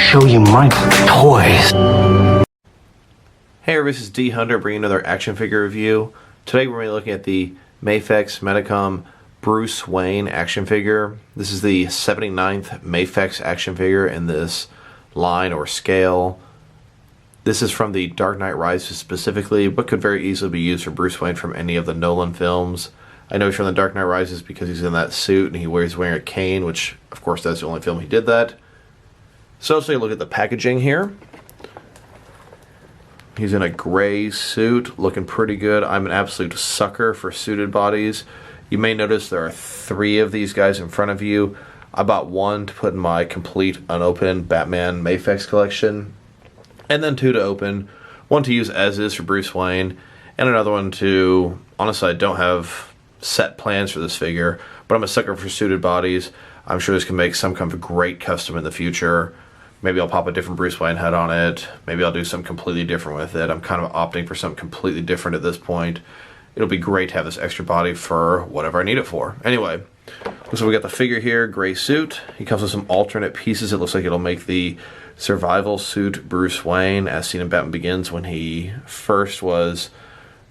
show you my toys. Hey everybody, this is D Hunter bringing another action figure review. Today we're going to be looking at the Mafex Medicom Bruce Wayne action figure. This is the 79th Mafex action figure in this line or scale. This is from the Dark Knight Rises specifically, but could very easily be used for Bruce Wayne from any of the Nolan films. I know he's from the Dark Knight Rises because he's in that suit and he's wearing a cane, which of course that's the only film he did that. So let's take a look at the packaging here. He's in a gray suit, looking pretty good. I'm an absolute sucker for suited bodies. You may notice there are 3 of these guys in front of you. I bought one to put in my complete unopened Batman Mafex collection, and then 2 to open. One to use as is for Bruce Wayne, and another one to, honestly I don't have set plans for this figure, but I'm a sucker for suited bodies. I'm sure this can make some kind of great custom in the future. Maybe I'll pop a different Bruce Wayne head on it. Maybe I'll do something completely different with it. I'm kind of opting for something completely different at this point. It'll be great to have this extra body for whatever I need it for. Anyway, so we got the figure here, gray suit. He comes with some alternate pieces. It looks like it'll make the survival suit Bruce Wayne, as seen in Batman Begins when he first was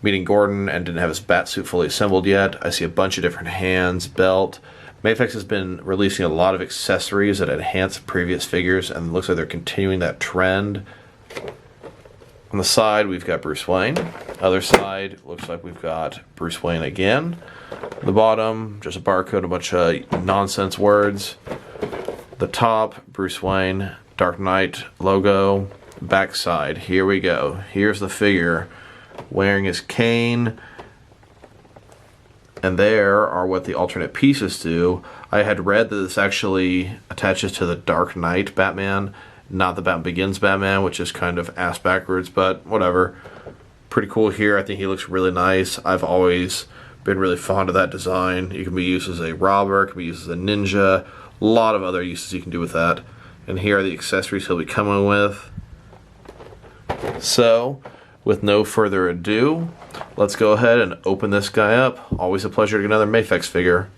meeting Gordon and didn't have his bat suit fully assembled yet. I see a bunch of different hands, belt. Mafex has been releasing a lot of accessories that enhance previous figures, and it looks like they're continuing that trend. On the side, we've got Bruce Wayne. Other side, looks like we've got Bruce Wayne again. The bottom, just a barcode, a bunch of nonsense words. The top, Bruce Wayne, Dark Knight logo. Backside, here we go. Here's the figure wearing his cane. And there are what the alternate pieces do. I had read that this actually attaches to the Dark Knight Batman, not the Batman Begins Batman, which is kind of ass backwards, but whatever. Pretty cool here. I think he looks really nice. I've always been really fond of that design. You can be used as a robber, it can be used as a ninja, a lot of other uses you can do with that. And here are the accessories he'll be coming with. So, with no further ado, let's go ahead and open this guy up. Always a pleasure to get another Mafex figure.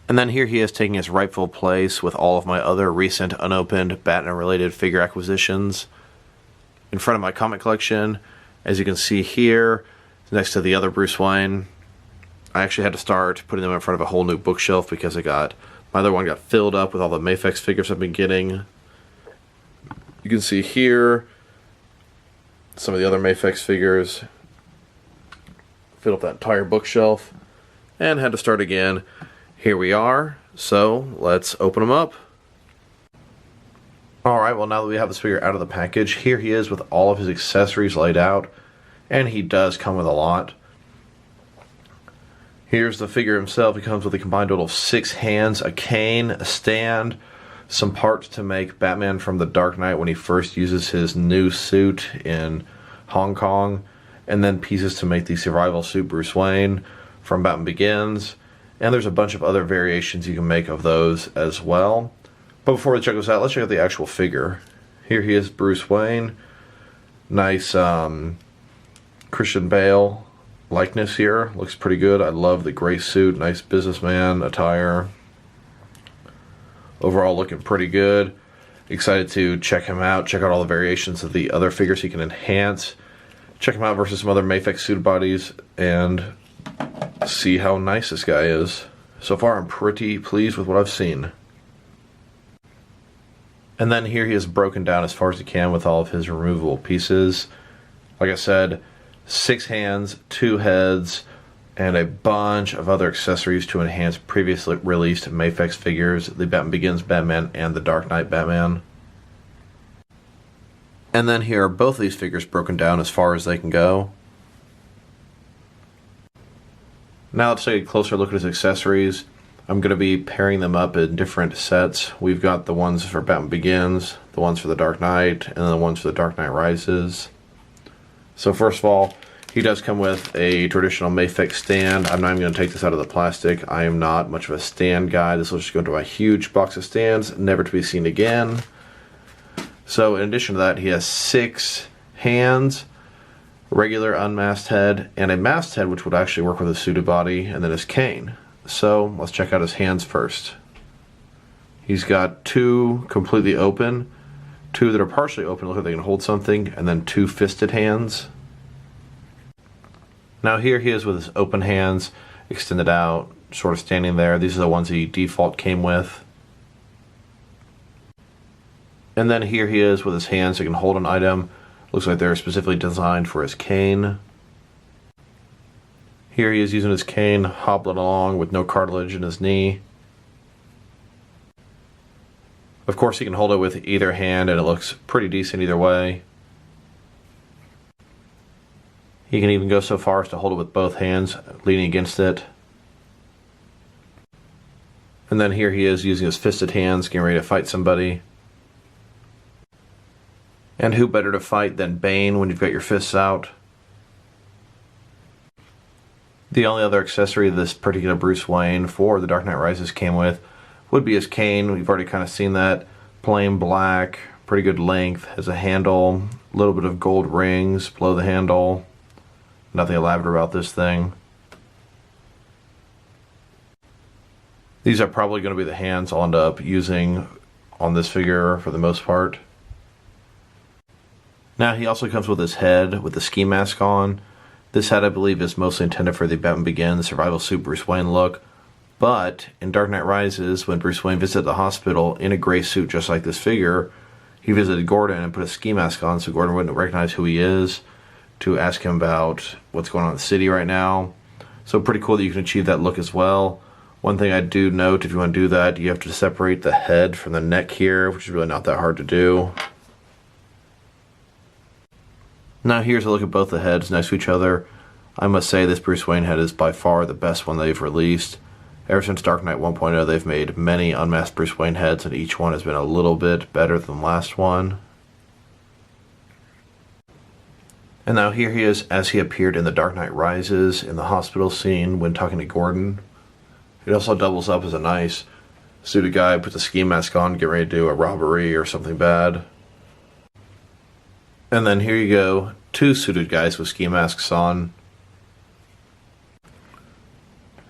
And then here he is taking his rightful place with all of my other recent unopened Batman-related figure acquisitions. In front of my comic collection, as you can see here, next to the other Bruce Wayne, I actually had to start putting them in front of a whole new bookshelf because my other one got filled up with all the Mafex figures I've been getting. You can see here some of the other Mafex figures. Filled up that entire bookshelf and had to start again. Here we are, so let's open them up. Alright, well now that we have this figure out of the package, here he is with all of his accessories laid out, and he does come with a lot. Here's the figure himself. He comes with a combined total of 6 hands, a cane, a stand, some parts to make Batman from the Dark Knight when he first uses his new suit in Hong Kong, and then pieces to make the survival suit Bruce Wayne from Batman Begins, and there's a bunch of other variations you can make of those as well. But before we check this out, let's check out the actual figure. Here he is, Bruce Wayne. Nice Christian Bale likeness here. Looks pretty good. I love the gray suit, nice businessman attire. Overall looking pretty good. Excited to check him out, check out all the variations of the other figures he can enhance. Check him out versus some other Mafex suit bodies and see how nice this guy is. So far I'm pretty pleased with what I've seen. And then here he is broken down as far as he can with all of his removable pieces. Like I said, 6 hands, 2 heads, and a bunch of other accessories to enhance previously released Mafex figures, the Batman Begins Batman and the Dark Knight Batman. And then here are both of these figures broken down as far as they can go. Now let's take a closer look at his accessories. I'm going to be pairing them up in different sets. We've got the ones for Batman Begins, the ones for the Dark Knight, and then the ones for the Dark Knight Rises. So first of all, he does come with a traditional Mafex stand. I'm not even going to take this out of the plastic. I am not much of a stand guy. This will just go into a huge box of stands, never to be seen again. So in addition to that, he has 6 hands, regular unmasked head, and a masked head, which would actually work with his suited body, and then his cane. So let's check out his hands first. He's got two completely open, two that are partially open, look like they can hold something, and then two fisted hands. Now here he is with his open hands extended out, sort of standing there. These are the ones he default came with. And then here he is with his hands so he can hold an item. Looks like they're specifically designed for his cane. Here he is using his cane, hobbling along with no cartilage in his knee. Of course he can hold it with either hand and it looks pretty decent either way. He can even go so far as to hold it with both hands, leaning against it. And then here he is using his fisted hands, getting ready to fight somebody. And who better to fight than Bane when you've got your fists out? The only other accessory this particular Bruce Wayne for The Dark Knight Rises came with would be his cane. We've already kind of seen that. Plain black, pretty good length, has a handle, a little bit of gold rings below the handle. Nothing elaborate about this thing. These are probably going to be the hands I'll end up using on this figure for the most part. Now he also comes with his head with the ski mask on. This head I believe is mostly intended for the Batman Begins survival suit Bruce Wayne look. But in Dark Knight Rises, when Bruce Wayne visited the hospital in a gray suit just like this figure, he visited Gordon and put a ski mask on so Gordon wouldn't recognize who he is, to ask him about what's going on in the city right now. So pretty cool that you can achieve that look as well. One thing I do note, if you want to do that, you have to separate the head from the neck here, which is really not that hard to do. Now here's a look at both the heads next to each other. I must say this Bruce Wayne head is by far the best one they've released. Ever since Dark Knight 1.0 they've made many unmasked Bruce Wayne heads and each one has been a little bit better than the last one. And now here he is as he appeared in The Dark Knight Rises in the hospital scene when talking to Gordon. It also doubles up as a nice suited guy, puts a ski mask on, get ready to do a robbery or something bad. And then here you go, two suited guys with ski masks on.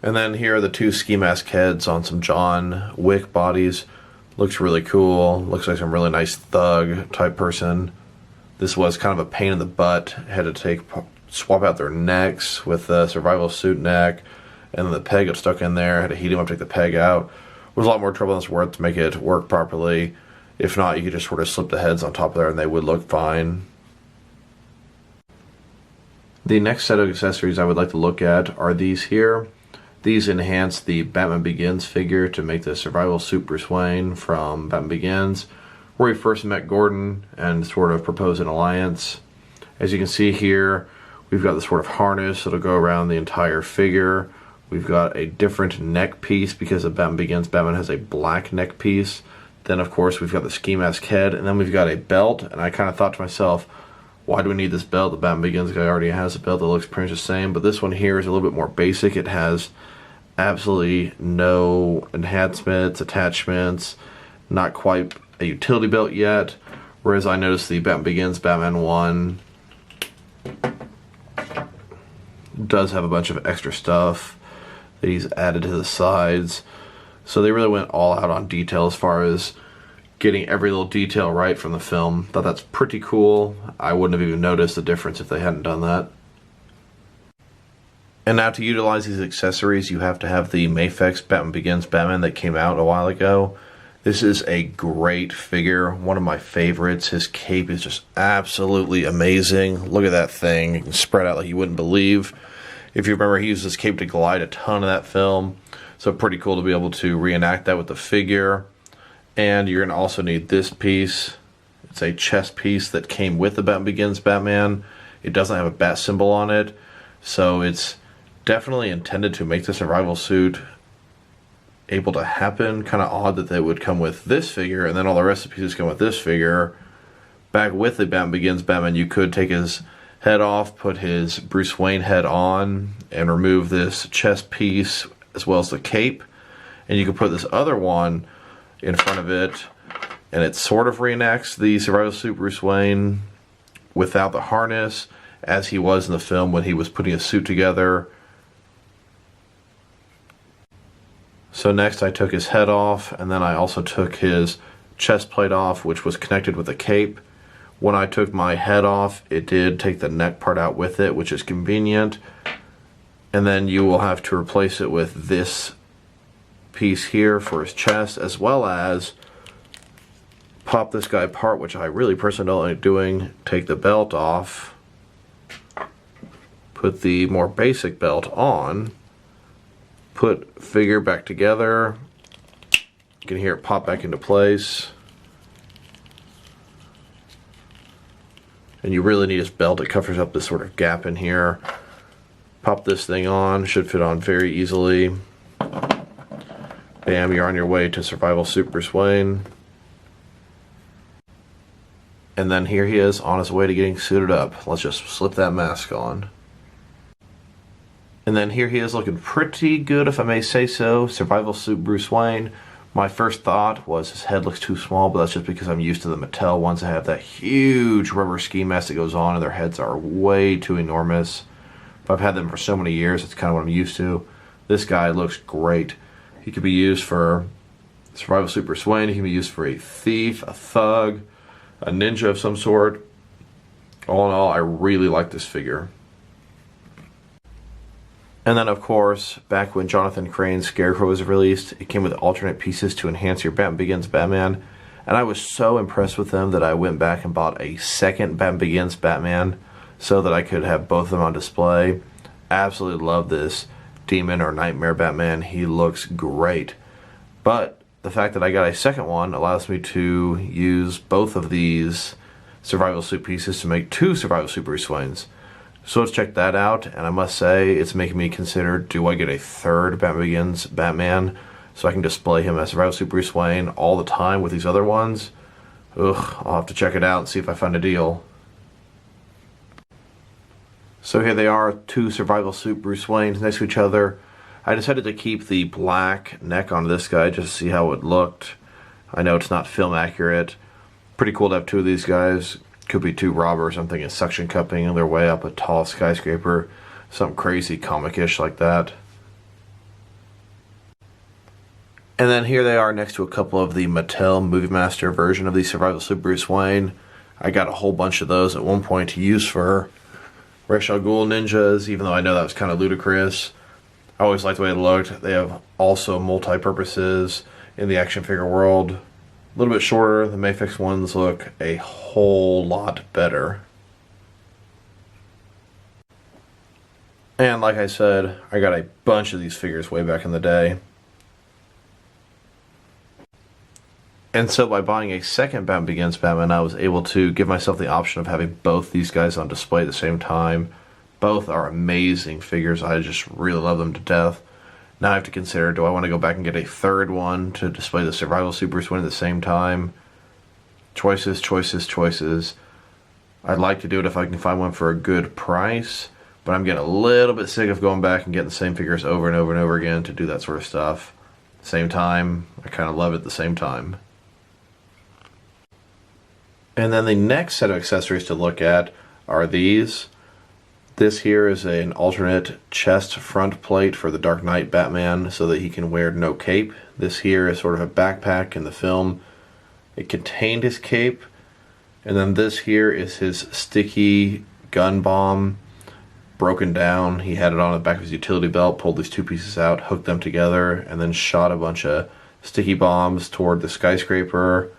And then here are the two ski mask heads on some John Wick bodies. Looks really cool. Looks like some really nice thug type person. This was kind of a pain in the butt. Had to swap out their necks with the survival suit neck. And then the peg got stuck in there. Had to heat him up, take the peg out. It was a lot more trouble than it's worth to make it work properly. If not, you could just sort of slip the heads on top of there and they would look fine. The next set of accessories I would like to look at are these here. These enhance the Batman Begins figure to make the survival suit Bruce Wayne from Batman Begins, where he first met Gordon and sort of proposed an alliance. As you can see here, we've got this sort of harness that'll go around the entire figure. We've got a different neck piece because of Batman Begins. Batman has a black neck piece. Then, of course, we've got the ski mask head, and then we've got a belt. And I kind of thought to myself, why do we need this belt? The Batman Begins guy already has a belt that looks pretty much the same, but this one here is a little bit more basic. It has absolutely no enhancements, attachments, not quite a utility belt yet, whereas I noticed the Batman Begins Batman 1 does have a bunch of extra stuff that he's added to the sides. So they really went all out on detail as far as getting every little detail right from the film. Thought that's pretty cool. I wouldn't have even noticed the difference if they hadn't done that. And now to utilize these accessories, you have to have the Mafex Batman Begins Batman that came out a while ago. This is a great figure, one of my favorites. His cape is just absolutely amazing. Look at that thing. You can spread out like you wouldn't believe. If you remember, he used his cape to glide a ton of that film. So pretty cool to be able to reenact that with the figure. And you're going to also need this piece. It's a chest piece that came with the Batman Begins Batman. It doesn't have a bat symbol on it. So it's definitely intended to make the survival suit able to happen. Kind of odd that they would come with this figure and then all the rest of the pieces come with this figure. Back with the Batman Begins Batman, you could take his head off, put his Bruce Wayne head on, and remove this chest piece as well as the cape. And you could put this other one in front of it, and it sort of reenacts the survival suit Bruce Wayne without the harness, as he was in the film when he was putting his suit together. So next I took his head off, and then I also took his chest plate off, which was connected with a cape. When I took my head off, it did take the neck part out with it, which is convenient. And then you will have to replace it with this piece here for his chest, as well as pop this guy apart, which I really personally don't like doing. Take the belt off, put the more basic belt on, put figure back together. You can hear it pop back into place. And you really need his belt. It covers up this sort of gap in here. Pop this thing on, should fit on very easily. Bam, you're on your way to Survival Suit Bruce Wayne. And then here he is on his way to getting suited up. Let's just slip that mask on. And then here he is looking pretty good, if I may say so. Survival Suit Bruce Wayne. My first thought was his head looks too small, but that's just because I'm used to the Mattel ones that have that huge rubber ski mask that goes on and their heads are way too enormous. But I've had them for so many years, it's kind of what I'm used to. This guy looks great. He could be used for Survival Suit Bruce Wayne. He can be used for a thief, a thug, a ninja of some sort. All in all, I really like this figure. And then, of course, back when Jonathan Crane's Scarecrow was released, it came with alternate pieces to enhance your Batman Begins Batman. And I was so impressed with them that I went back and bought a second Batman Begins Batman so that I could have both of them on display. Absolutely love this Demon or Nightmare Batman. He looks great. But the fact that I got a second one allows me to use both of these Survival Suit pieces to make two Survival Suit Bruce Waynes. So let's check that out, and I must say it's making me consider, do I get a third Batman Begins Batman so I can display him as Survival Suit Bruce Wayne all the time with these other ones? Ugh, I'll have to check it out and see if I find a deal. So here they are, two Survival Suit Bruce Waynes next to each other. I decided to keep the black neck on this guy just to see how it looked. I know it's not film accurate. Pretty cool to have two of these guys. Could be two robbers, I'm thinking suction cupping their way up a tall skyscraper. Something crazy comic-ish like that. And then here they are next to a couple of the Mattel Movie Master version of the Survival Suit Bruce Wayne. I got a whole bunch of those at one point to use for Ra's al Ghul ninjas, even though I know that was kind of ludicrous. I always liked the way it looked. They have also multi-purposes in the action figure world. A little bit shorter. The Mafex ones look a whole lot better. And like I said, I got a bunch of these figures way back in the day. And so by buying a second Batman Begins Batman, I was able to give myself the option of having both these guys on display at the same time. Both are amazing figures. I just really love them to death. Now I have to consider, do I want to go back and get a third one to display the Survival Suit Bruce Wayne at the same time? Choices, choices, choices. I'd like to do it if I can find one for a good price, but I'm getting a little bit sick of going back and getting the same figures over and over and over again to do that sort of stuff. Same time, I kind of love it at the same time. And then the next set of accessories to look at are these. This here is an alternate chest front plate for the Dark Knight Batman so that he can wear no cape. This here is sort of a backpack in the film. It contained his cape. And then this here is his sticky gun bomb broken down. He had it on the back of his utility belt, pulled these two pieces out, hooked them together, and then shot a bunch of sticky bombs toward the skyscraper.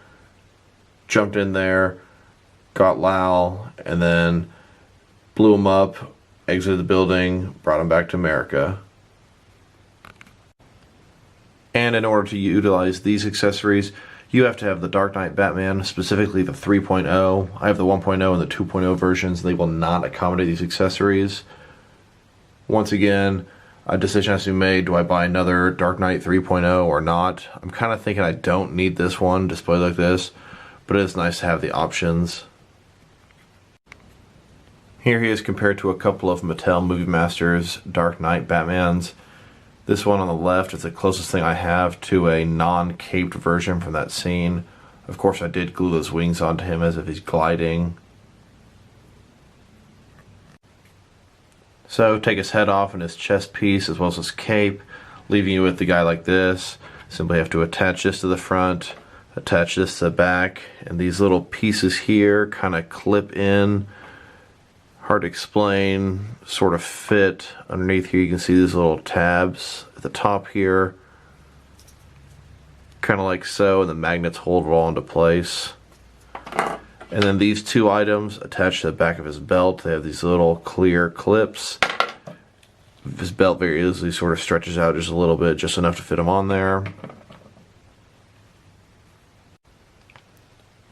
Jumped in there, got Lal, and then blew him up, exited the building, brought him back to America. And in order to utilize these accessories, you have to have the Dark Knight Batman, specifically the 3.0. I have the 1.0 and the 2.0 versions. They will not accommodate these accessories. Once again, a decision has to be made. Do I buy another Dark Knight 3.0 or not? I'm kind of thinking I don't need this one displayed like this, but it is nice to have the options. Here he is compared to a couple of Mattel Movie Masters Dark Knight Batmans. This one on the left is the closest thing I have to a non-caped version from that scene. Of course, I did glue those wings onto him as if he's gliding. So take his head off and his chest piece as well as his cape. leaving you with the guy like this. Simply have to attach this to the front, attach this to the back, and these little pieces here kind of clip in. Hard to explain, sort of fit. Underneath here you can see these little tabs at the top here, kind of like so, and the magnets hold it all into place. And then these two items attached to the back of his belt, they have these little clear clips. His belt very easily sort of stretches out just a little bit, just enough to fit him on there.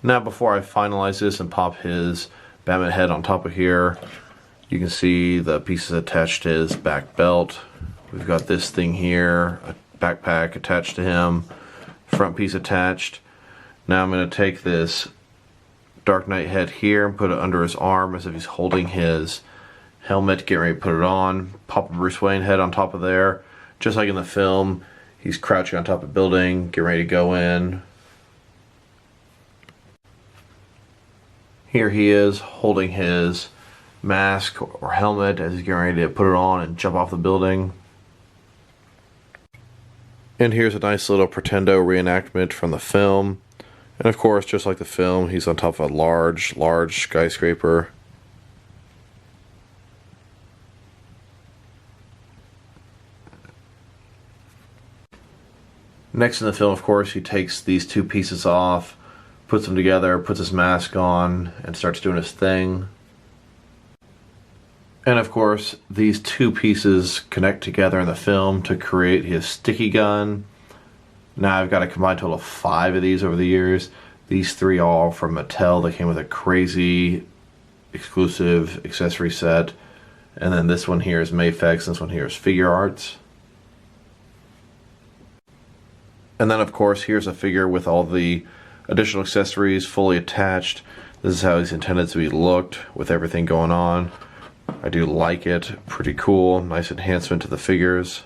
Now before I finalize this and pop his Batman head on top of here, you can see the pieces attached to his back belt. We've got this thing here, a backpack attached to him, front piece attached. Now I'm going to take this Dark Knight head here and put it under his arm as if he's holding his helmet, get ready to put it on. Pop a Bruce Wayne head on top of there. Just like in the film, he's crouching on top of a building, getting ready to go in. Here he is holding his mask or helmet as he's getting ready to put it on and jump off the building. And here's a nice little Pretendo reenactment from the film. And of course, just like the film, he's on top of a large skyscraper. Next in the film, of course, he takes these two pieces off, puts them together, puts his mask on, and starts doing his thing. And of course, these two pieces connect together in the film to create his sticky gun. Now I've got a combined total of 5 of these over the years. These 3 all from Mattel. They came with a crazy exclusive accessory set. And then this one here is Mafex, and this one here is Figure Arts. And then of course, here's a figure with all the additional accessories fully attached. This is how he's intended to be looked with everything going on. I do like it. Pretty cool. Nice enhancement to the figures.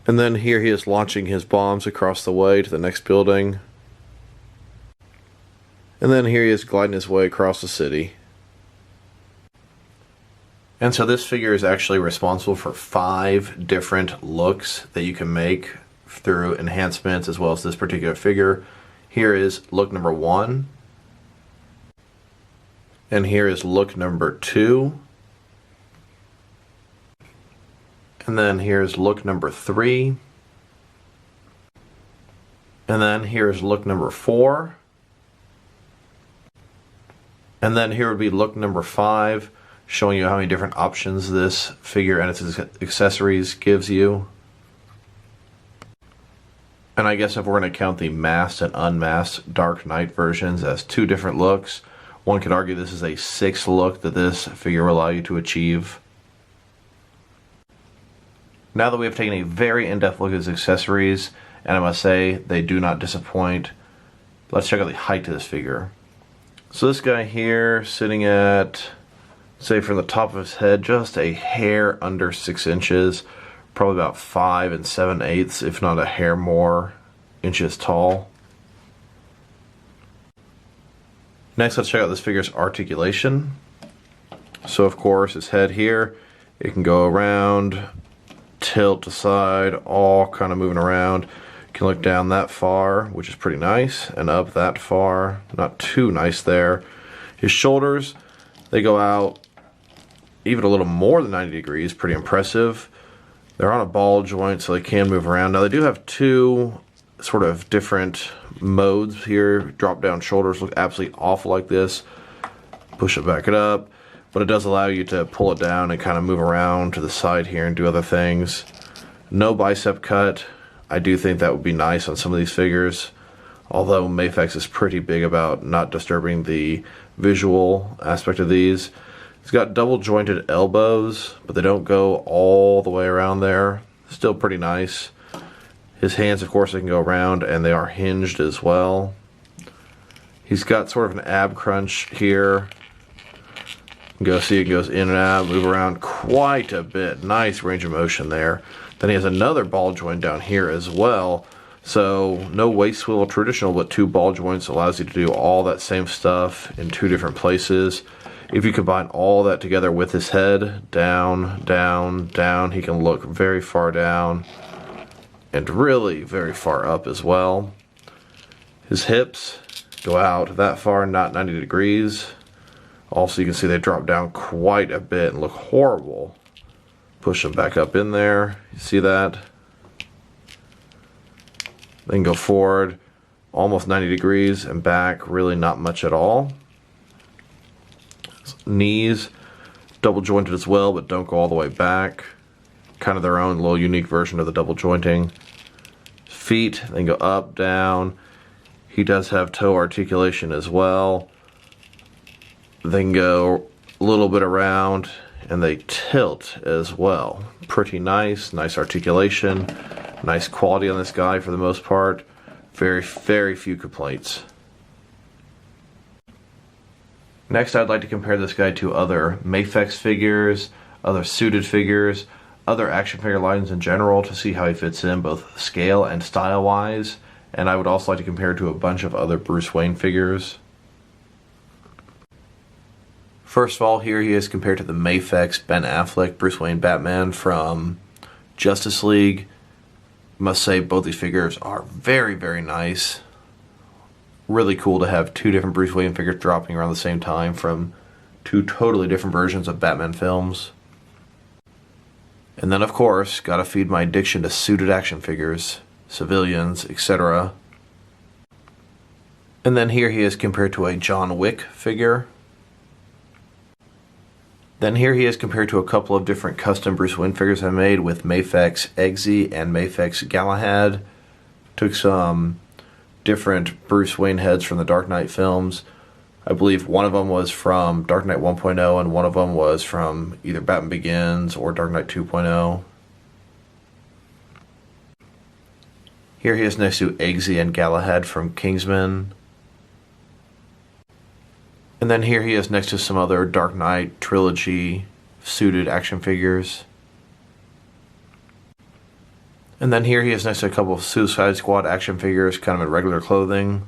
And then here he is launching his bombs across the way to the next building. And then here he is gliding his way across the city. And so this figure is actually responsible for 5 different looks that you can make through enhancements, as well as this particular figure. Here is look number 1. And here is look number 2. And then here's look number 3. And then here's look number 4. And then here would be look number 5, showing you how many different options this figure and its accessories gives you. And I guess if we're going to count the masked and unmasked Dark Knight versions as 2 different looks, one could argue this is a 6th look that this figure will allow you to achieve. Now that we have taken a very in-depth look at his accessories, and I must say they do not disappoint, let's check out the height of this figure. So this guy here sitting at, say from the top of his head, just a hair under 6 inches, probably about 5 7/8, if not a hair more, inches tall. Next, let's check out this figure's articulation. So of course, his head here, it can go around, tilt to side, all kind of moving around. You can look down that far, which is pretty nice, and up that far, not too nice there. His shoulders, they go out even a little more than 90 degrees, pretty impressive. They're on a ball joint, so they can move around. Now they do have 2 sort of different modes here. Drop down shoulders look absolutely awful like this. Push it back up. But it does allow you to pull it down and kind of move around to the side here and do other things. No bicep cut. I do think that would be nice on some of these figures. Although Mafex is pretty big about not disturbing the visual aspect of these. It's got double jointed elbows, but they don't go all the way around there. Still pretty nice. His hands, of course, they can go around, and they are hinged as well. He's got sort of an ab crunch here. You can go see it goes in and out, move around quite a bit. Nice range of motion there. Then he has another ball joint down here as well. So no waist swivel traditional, but 2 ball joints allows you to do all that same stuff in 2 different places. If you combine all that together with his head, down, down, down, he can look very far down and really very far up as well. His hips go out that far, not 90 degrees. Also, you can see they drop down quite a bit and look horrible. Push them back up in there. You see that? Then go forward almost 90 degrees and back, really not much at all. Knees, double jointed as well, but don't go all the way back. Kind of their own little unique version of the double jointing. Feet, then go up, down. He does have toe articulation as well. Then go a little bit around, and they tilt as well. Pretty nice, nice articulation, nice quality on this guy for the most part. Very, very few complaints. Next, I'd like to compare this guy to other Mafex figures, other suited figures, other action figure lines in general to see how he fits in both scale and style-wise. And I would also like to compare to a bunch of other Bruce Wayne figures. First of all, here he is compared to the Mafex Ben Affleck Bruce Wayne Batman from Justice League. Must say both these figures are very, very nice. Really cool to have two different Bruce Wayne figures dropping around the same time from two totally different versions of Batman films. And then, of course, gotta feed my addiction to suited action figures, civilians, etc. And then here he is compared to a John Wick figure. Then here he is compared to a couple of different custom Bruce Wayne figures I made with Mafex Eggsy and Mafex Galahad. Took some different Bruce Wayne heads from the Dark Knight films. I believe one of them was from Dark Knight 1.0 and one of them was from either Batman Begins or Dark Knight 2.0. Here he is next to Eggsy and Galahad from Kingsman. And then here he is next to some other Dark Knight Trilogy suited action figures. And then here he is next to a couple of Suicide Squad action figures, kind of in regular clothing.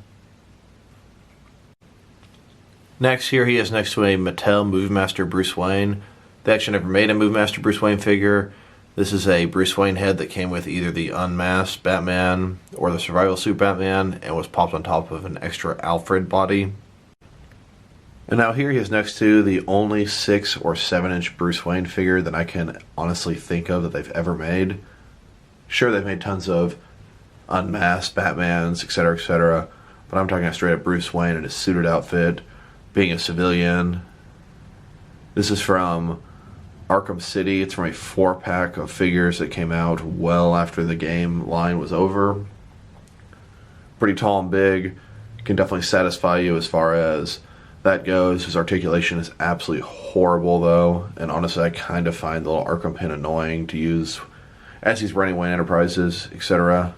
Next, here he is next to a Mattel Movie Master Bruce Wayne. They actually never made a Movie Master Bruce Wayne figure. This is a Bruce Wayne head that came with either the Unmasked Batman or the Survival Suit Batman and was popped on top of an extra Alfred body. And now here he is next to the only 6 or 7 inch Bruce Wayne figure that I can honestly think of that they've ever made. Sure, they've made tons of Unmasked Batmans, etc., but I'm talking a straight up Bruce Wayne in his suited outfit, being a civilian. This is from Arkham City. It's from a 4-pack of figures that came out well after the game line was over. Pretty tall and big. Can definitely satisfy you as far as that goes. His articulation is absolutely horrible though, and honestly I kind of find the little Arkham pin annoying to use as he's running Wayne Enterprises, etc.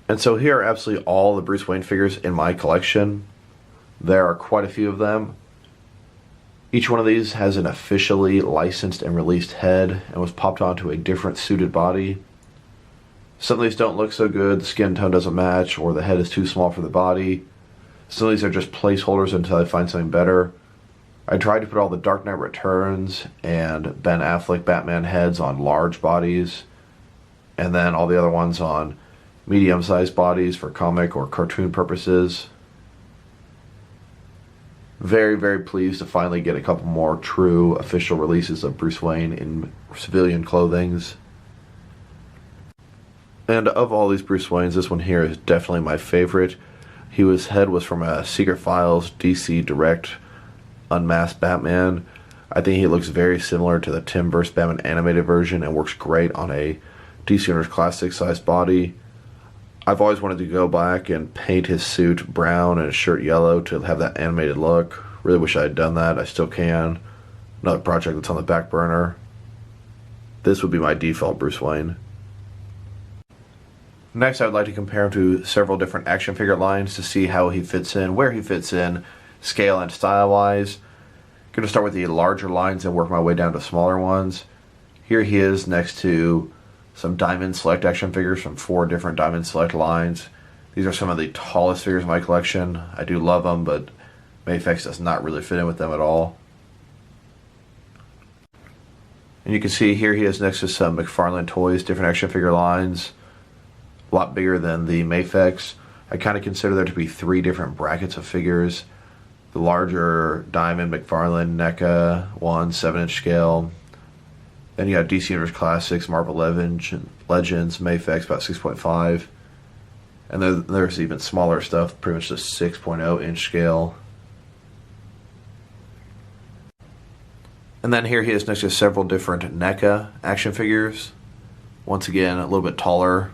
And so here are absolutely all the Bruce Wayne figures in my collection. There are quite a few of them. Each one of these has an officially licensed and released head and was popped onto a different suited body. Some of these don't look so good, the skin tone doesn't match, or the head is too small for the body. Some of these are just placeholders until I find something better. I tried to put all the Dark Knight Returns and Ben Affleck Batman heads on large bodies, and then all the other ones on medium-sized bodies for comic or cartoon purposes. Very, very pleased to finally get a couple more true official releases of Bruce Wayne in civilian clothings. And of all these Bruce Waynes, this one here is definitely my favorite. His head was from a Secret Files DC Direct Unmasked Batman. I think he looks very similar to the Tim vs. Batman animated version and works great on a DC Universe Classic sized body. I've always wanted to go back and paint his suit brown and his shirt yellow to have that animated look. Really wish I had done that. I still can. Another project that's on the back burner. This would be my default Bruce Wayne. Next, I would like to compare him to several different action figure lines to see how he fits in, where he fits in, scale and style-wise. I'm going to start with the larger lines and work my way down to smaller ones. Here he is next to some Diamond Select action figures from 4 different Diamond Select lines. These are some of the tallest figures in my collection. I do love them, but Mafex does not really fit in with them at all. And you can see here he has next to some McFarlane toys, different action figure lines. A lot bigger than the Mafex. I kind of consider there to be 3 different brackets of figures. The larger Diamond, McFarlane, NECA, 7-inch scale. Then you have DC Universe Classics, Marvel Legends, Mafex, about 6.5. And then there's even smaller stuff, pretty much the 6.0-inch scale. And then here he is next to several different NECA action figures. Once again, a little bit taller.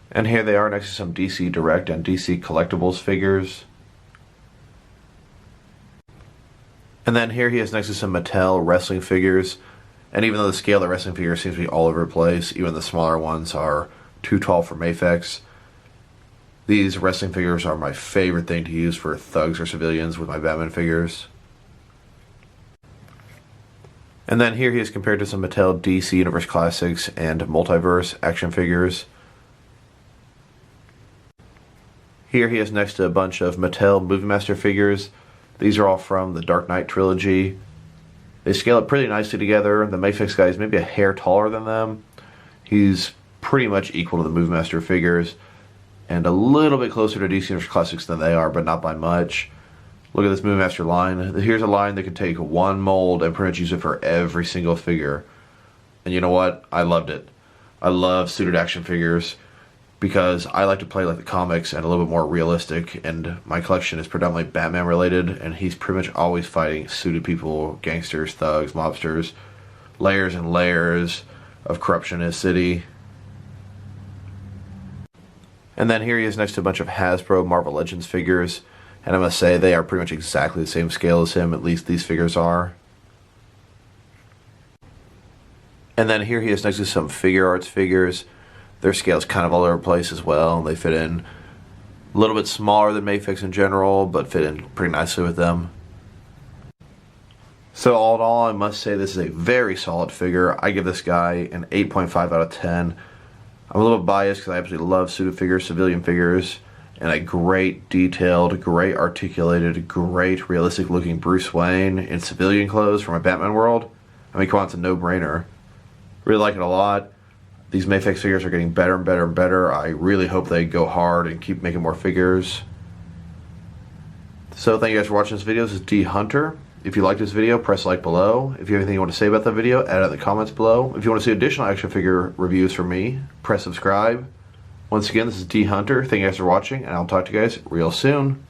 And here they are next to some DC Direct and DC Collectibles figures. And then here he is next to some Mattel wrestling figures. And even though the scale of the wrestling figures seems to be all over the place, even the smaller ones are too tall for Mafex. These wrestling figures are my favorite thing to use for thugs or civilians with my Batman figures. And then here he is compared to some Mattel DC Universe Classics and Multiverse action figures. Here he is next to a bunch of Mattel Movie Master figures. These are all from the Dark Knight trilogy. They scale up pretty nicely together. The Mafex guy is maybe a hair taller than them. He's pretty much equal to the Movie Master figures and a little bit closer to DC Universe Classics than they are, but not by much. Look at this Movie Master line. Here's a line that can take one mold and pretty much use it for every single figure. And you know what? I loved it. I love suited action figures because I like to play like the comics and a little bit more realistic, and my collection is predominantly Batman related, and he's pretty much always fighting suited people, gangsters, thugs, mobsters, layers and layers of corruption in his city. And then here he is next to a bunch of Hasbro Marvel Legends figures, and I must say they are pretty much exactly the same scale as him, at least these figures are. And then here he is next to some Figure Arts figures. Their scale's kind of all over the place as well. They fit in a little bit smaller than Mafex in general, but fit in pretty nicely with them. So all in all, I must say this is a very solid figure. I give this guy an 8.5 out of 10. I'm a little bit biased because I absolutely love suited figures, civilian figures, and a great detailed, great articulated, great realistic looking Bruce Wayne in civilian clothes from a Batman world. I mean, come on, it's a no-brainer. Really like it a lot. These Mafex figures are getting better and better and better. I really hope they go hard and keep making more figures. So thank you guys for watching this video. This is D Hunter. If you liked this video, press like below. If you have anything you want to say about the video, add it in the comments below. If you want to see additional action figure reviews from me, press subscribe. Once again, this is D Hunter. Thank you guys for watching, and I'll talk to you guys real soon.